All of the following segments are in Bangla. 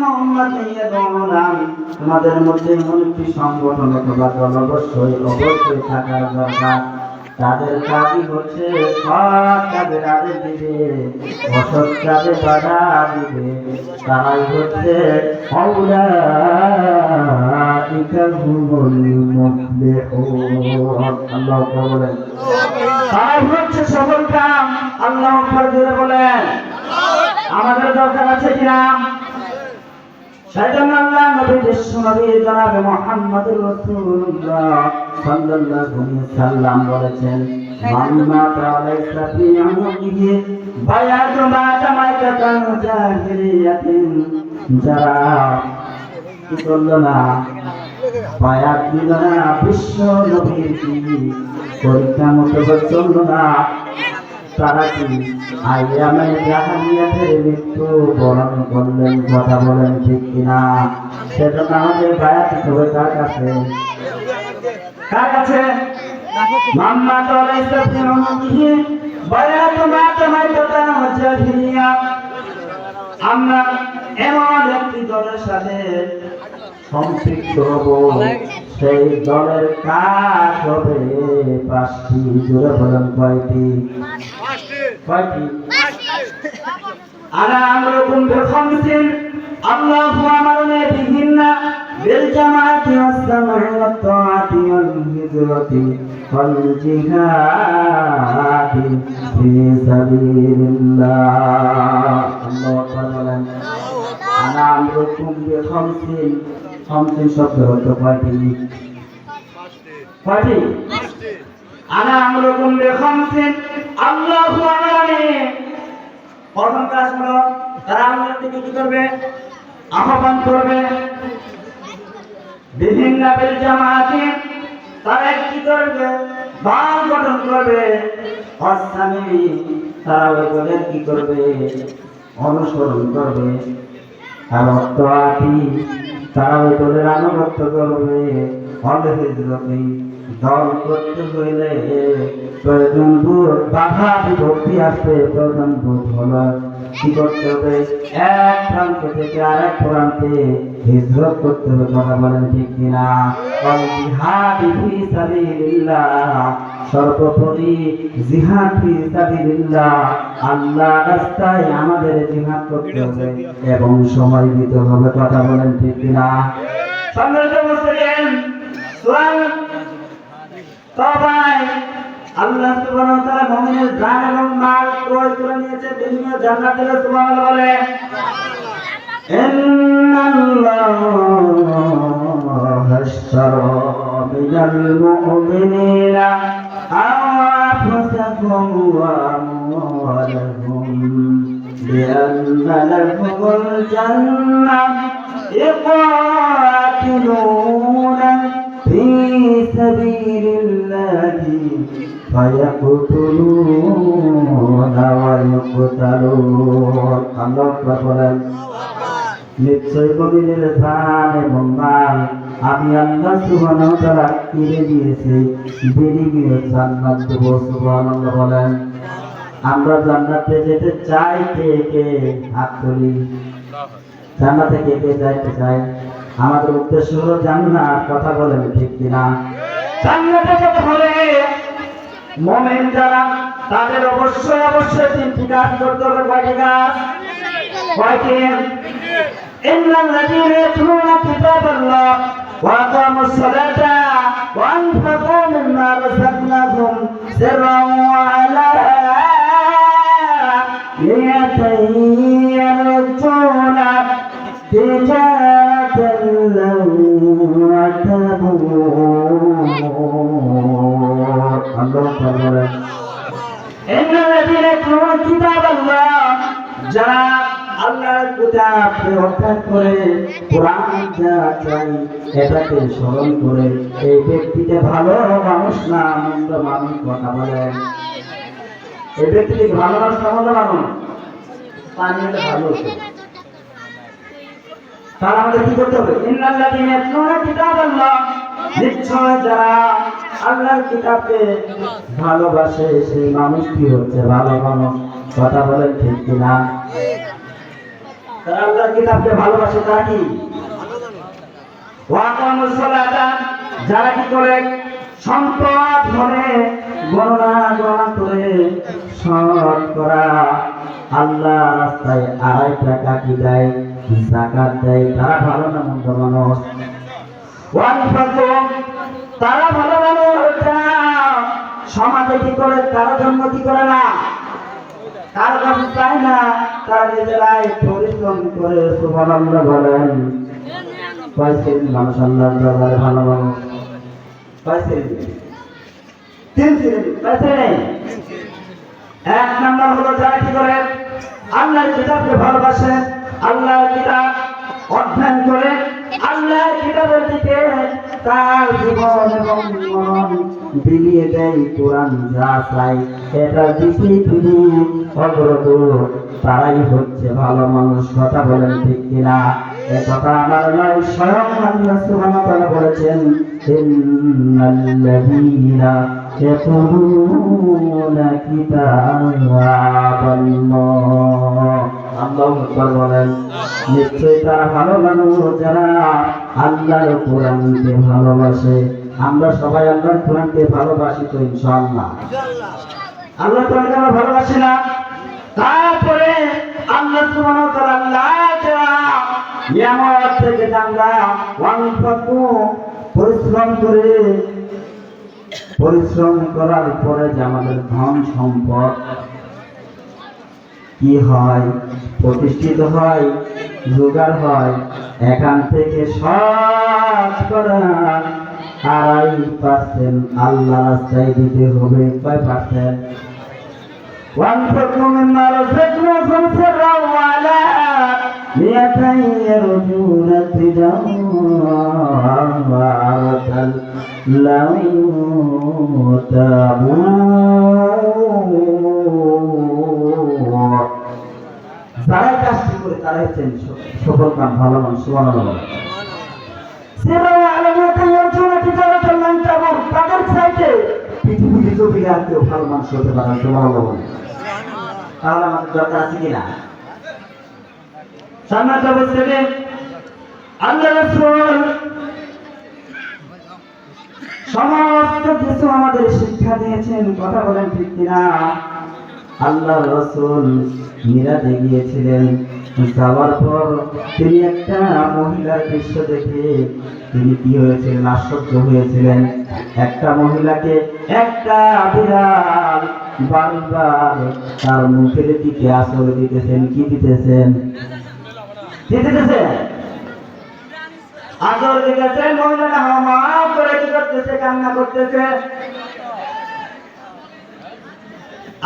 মুহাম্মাদ ইয়াদউনাম, তোমাদের মধ্যে এমন একটি সংগঠন অথবা দল অবশ্যই থাকার দরকার। তাদের কাজই হচ্ছে সৎ কাজের আদেশ দিবে, অসৎ কাজে বাধা দিবে। তারাই হচ্ছে আউলাইকা হুমুল মুফলিহুন। আল্লাহু আকবার বলেন। তারাই হচ্ছে সফল কাম। আল্লাহু আকবার জোরে বলেন। আমাদের দরকার আছে কিনা? সেজন্য আল্লাহ নবী বিশ্বনবী জনাব মুহাম্মদুর রাসূলুল্লাহ সাল্লাল্লাহু আলাইহি সাল্লাম বলেছেন, মান মাতা লাইসা ফি উনুকিহি বায়াতু মা তামাইকাতান জাহিলিয়াতিন, যারা কি করলো না, বায়াত দিল না, বিশ্ব নবীর কি পরীক্ষা মতো চললো না, তারা কি আইয়ামে জাহালিয়াতের মৃত্যু বরণ করলেন। কথা বলেন ঠিক কিনা? সেজন্য আমাদের বায়াত হবে কার কাছে? কার কাছে? মাম্মা তালাইসা ফি উনুকিহি বায়াতু মা তামাইকাতান জাহিলিয়া। আমরা এমন একটি দলের সাথে সম্পৃক্ত হব, সেই দলের কাজ হবে পাঁচটি। জোরে বলেন কয়টি? কয়টি? আনা আমরুকুম বিখামসিন আল্লাহু আমারনা বিহিন্না বিল জামাআতি ওয়াস সামঈ ওয়াত তাআতি ওয়াল হিজরাতি ওয়াল জিহাদি ফি সাবিলিল্লাহ। আল্লাহু আকবার বলেন। আনা আমরুকুম বিখামসিন, খামসিন শব্দের অর্থ কয়টি? কয়টি? আনা আমরুকুম বিখামসিন আল্লাহু আমারনি। প্রথম কাজ হলো তারা আমাদের দিকে কি করবে? আহ্বান করবে। বিভিন্ন বিল জামাআতি, তারা একটি করবে, দল গঠন করবে। অসামি, তারা ওই দলের কি করবে? অনুসরণ করবে। আর অত্যাতি, তারা ওই দলের আনুগত্য করবে। অল হিজরতি, দল করতে হইলে প্রয়োজন বোধ, বাধা বিভক্তি আসবে। প্রয়োজন বোধ হলো কি করতে হবে? এক প্রান্ত থেকে আরেক প্রান্তে হিজরত করতে হবে। কথা বলেন ঠিক কিনা? জিহাদ ফি সাবিলিল্লাহ, সর্বোপরি জিহাদ ফি সাবিলিল্লাহ, আল্লাহর রাস্তায় আমাদের জিহাদ করতে হবে এবং সময় দিতে হবে। কথা বলেন ঠিক কিনা? সম্মানিত মুসলিম, সূরা তাওবায় আল্লাহ সুবহানাহু ওয়া তাআলা মুমিনের জান এবং মাল ক্রয় করে নিয়েছে বিভিন্ন জান্নাতে। সুবহানাল্লাহ বলে। ইন্নাল্লাহা আশতারা মিনাল মুমিনিনা আনফুসাহুম ওয়া আমওয়ালাহুম বিআন্না লাহুমুল জান্নাহ ইউকাতিলুনা ফি সাবিলিল্লাহি ফায়াকুতুলুনা ওয়া ইউকতালুন। আল্লাহু আকবার বলেন। নিশ্চয় মুমিনের জান এবং মাল আমি আল্লাহ সুবহানাহু ওয়া তাআলা কিনে দিয়েছি, বিনিময়ে জান্নাত দেব। সুবহানাল্লাহ বলেন। আমরা জান্নাতে যেতে চাই, কে কে হাত তুলি? জান্নাতে কে কে যাইতে চাই? আমাদের উদ্দেশ্য হলো জান্নাত। কথা বলেন ঠিক কিনা? জান্নাতে যেতে হলে মুমিন যারা, তাদের অবশ্যই তিনটি কাজ করতে হবে। কয়টি কাজ? কয়টি? ইন্নাল্লাযীনা ইয়াতলুনা কিতাবাল্লাহ ওয়া আকামুস সালাতা ওয়া আনফাকু মিম্মা রাযাকনাহুম সিররান ওয়া আলানিয়াতান ইয়ারজুনা তিজারাতান লান তাবুর। আল্লাহু আকবার। ইন্নাল্লাযীনা ইয়াতলুনা কিতাবাল্লাহ, যারা আল্লাহর কিতাবকে অধ্যয়ন করে, কোরআন যা চাই এটাকে স্মরণ করে, এই ব্যক্তিকে ভালো মানুষ না মন্দ মানুষ? কথা বলেন। এই ব্যক্তিকে ভালো মানুষ না মন্দ মানুষ? পানি হলে ভালো হতো। তাহলে আমাদের কি করতে হবে? ইন্নাল্লাযীনা ইয়াতলুনা কিতাবাল্লাহ, নিশ্চয় যারা আল্লাহর কিতাবকে ভালোবাসে সেই মানুষ কি হচ্ছে? ভালো মানুষ। কথা বলেন ঠিক কিনা? তারা আল্লাহর কিতাবকে ভালোবাসে, তারা কি ওয়াকামুস সালাতা, যারা কি করে সম্পদ ধরে গণনা করে শতকরা আল্লাহ রাস্তায় 2.5 টাকা কি দেয়, যাকাত দেয়, তারা ভালো না মন্দ মানুষ। ওয়ানফাকু, তারা ভালো মানুষ, সমাজে কি করে তারা জন্ম কি করে না, কারো কাছে চায় না, তারা নিজেরাই পরিশ্রম করে। সুবহানাল্লাহ বলেন। কয়েক মানুষ আল্লাহর দরবারে ভালো মানুষ, তিন শ্রেণী। এক নাম্বার হলো যারা কি করে আল্লাহর কিতাবকে ভালোবাসে, আল্লাহর কিতাব অধ্যয়ন করে, আল্লাহর কিতাবের দিকে তার জীবন এবং মন বিলিয়ে দেয়। কোরআন যা চাই এটা দিকেই তিনি অগ্রদূর, তারাই হচ্ছে ভালো মানুষ। কথা বলেন ঠিক কিনা? এ কথা আমার নয়, স্বয়ং আল্লাহ সুবহানাহু ওয়া তাআলা বলেছেন, ইন্নাল্লাযীনা ইয়াতুলুনা কিতাবাল্লাহ, আল্লাহু আকবার বলেন, নিশ্চয়ই তারা ভালো মানুষ যারা আল্লাহর কোরআনকে ভালোবাসে। আমরা সবাই আল্লাহর কোরআনকে ভালোবাসি তো ইনশাআল্লাহ? আল্লাহর কোরআনকে আমরা ভালোবাসি না? তারপরে আল্লাহ সুবহানাহু ওয়া তাআলা আল্লাহ নিয়ামত থেকে আমরা ওয়ানফাকু, পরিশ্রম করার পরে যে আমাদের ধন সম্পদ কি হয়, প্রতিষ্ঠিত হয়, জোগাড় হয়, এখান থেকে শতকরা 2.5% আল্লাহ রাস্তায় দিতে হবে। কয় পার্সেন্ট? وانفقوا مما رزقناكم سرا وعلانية يرجون تجارة لن تبور। যারা কাজটি করে তারাই হচ্ছেন সফল কাম ভালো মানুষ। সুবহানাল্লাহ। সিররা ওয়া আলানিয়াতান ইয়ারজুনা তিজারাতান লান তাবুর, তাদের চাইতে পৃথিবীতে চোখে আর কেউ ভালো মানুষ হতে পারে। সুবহানাল্লাহ। তাহলে আমাদের দরকার আছে কিনা? সম্মানিত উপস্থিতি, আল্লাহ রাসূল সমস্ত কিছু আমাদের শিক্ষা দিয়েছেন। কথা বলেন ঠিক কিনা? আল্লাহ রাসূল মিরাজে গিয়েছিলেন, যাওয়ার পর তিনি একটা মহিলার দৃশ্য দেখে তিনি কি হয়েছিলেন? আশ্চর্য হয়েছিলেন। একটা মহিলাকে একটা বিড়াল বারবার তার মুখের দিকে আঁচল দিতেছেন। কি দিতেছেন? আঁচল দিতেছেন। মহিলাটা হামা করে কি করতেছে? কান্না করতেছে।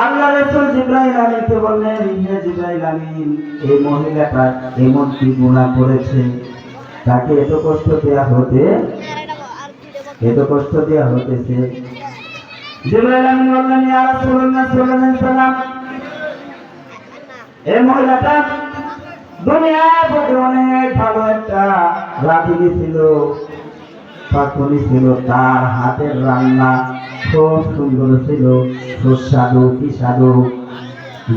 আল্লাহ রাসূল জিবরাইল আলাইহিসসালামকে বললেন, হে জিবরাইল আমিন, এই মহিলাটা এমন কি গুনাহ করেছে তাকে এত কষ্ট দেয়া হতেছে? জিবরাইল আমিন বললেন, ইয়া রাসূলুল্লাহ সাল্লাল্লাহু আলাইহি ওয়াসাল্লাম, এই মহিলাটা দুনিয়ার প্রতি অনেক ভালো একটা রাঁধুনি ছিল, পাকুনি ছিল, তার হাতের রান্না খুব সুন্দর ছিল, সুস্বাদু। কি স্বাদু!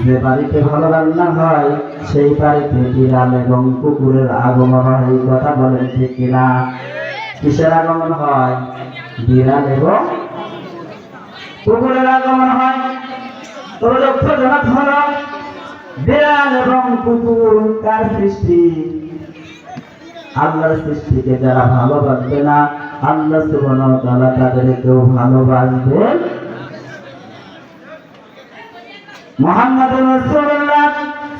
যে বাড়িতে ভালো রান্না হয় সেই বাড়িতে বিড়াল এবং কুকুরের আগমন হয়। এই কথা বলেন ঠিক কিনা? কিসের আগমন হয়? বিড়াল এবং কুকুরের আগমন হয়। তো লক্ষ্যজনক হলো বিড়াল এবং কুকুর কার সৃষ্টি? আল্লাহর সৃষ্টিকে যারা ভালোবাসবে না, আল্লাহ সুবহানাহু ওয়া তাআলা তাদেরকেও ভালোবাসবেন। মুহাম্মদুর রাসূলুল্লাহ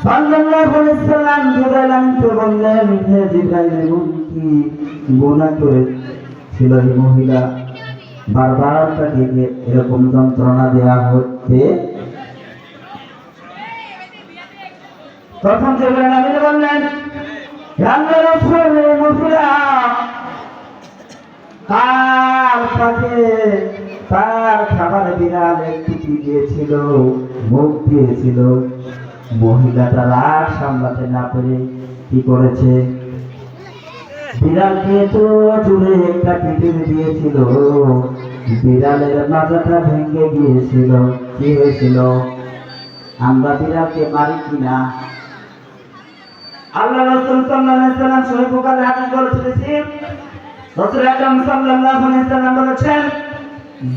সাল্লাল্লাহু আলাইহি ওয়াসাল্লাম জিবরাইল আমিনকে বললেন, হে জিবরাইল, এমন কি গুনাহ করেছিল এই মহিলা? বারবার তাকে এরকম যন্ত্রণা দেওয়া হচ্ছে। তখন জিবরাইল আমিন বললেন, হে আল্লাহর রাসূল, এই মহিলা তার পাশে তার খাবার বিড়াল একটু দিয়েছিল, মুখ দিয়েছিল। মহিলাটা রাগ সামলাতে না পেরে কি করেছে? বিড়ালকে তো জুড়ে একটা পিটুনি দিয়েছিল, বিড়ালের মাথাটা ভেঙে গিয়েছিল। কি হয়েছিল? আমরা বিড়ালকে মারি কিনা? আল্লাহ রাসূল সাল্লাল্লাহু আলাইহি ওয়াসাল্লাম সহিহ বুখারীর হাদিস বলেছেন, রাসূল আকরাম সাল্লাল্লাহু আলাইহি ওয়াসাল্লাম বলেছেন,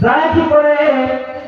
যারা কি করে